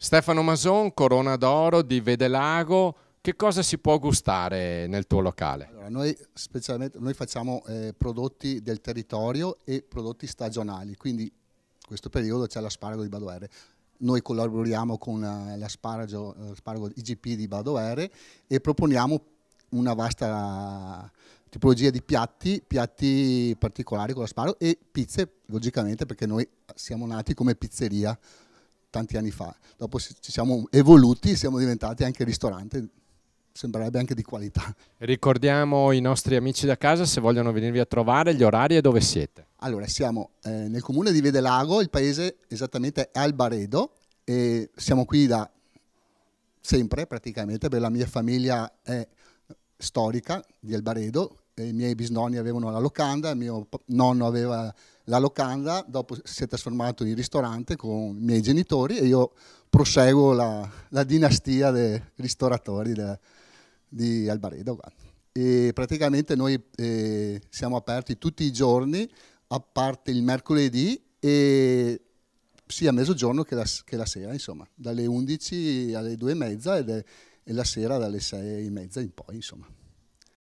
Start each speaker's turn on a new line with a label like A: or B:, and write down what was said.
A: Stefano Mason, Corona d'Oro di Vedelago, che cosa si può gustare nel tuo locale?
B: Allora, noi specialmente facciamo prodotti del territorio e prodotti stagionali, quindi in questo periodo c'è l'asparago di Badoere. Noi collaboriamo con l'asparago IGP di Badoere e proponiamo una vasta tipologia di piatti particolari con l'asparago e pizze, logicamente, perché noi siamo nati come pizzeria tanti anni fa. Dopo ci siamo evoluti, siamo diventati anche ristorante, sembrerebbe anche di qualità.
A: Ricordiamo i nostri amici da casa se vogliono venirvi a trovare, gli orari e dove siete.
B: Allora, siamo nel comune di Vedelago, il paese esattamente è Albaredo, e siamo qui da sempre praticamente, perché la mia famiglia è storica di Albaredo, i miei bisnonni avevano la locanda, il mio nonno aveva la locanda, dopo si è trasformato in ristorante con i miei genitori e io proseguo la dinastia dei ristoratori di Albaredo. E praticamente noi siamo aperti tutti i giorni, a parte il mercoledì, e sia a mezzogiorno che la sera, insomma, dalle 11 alle 2:30 e la sera dalle 6:30 in poi, insomma.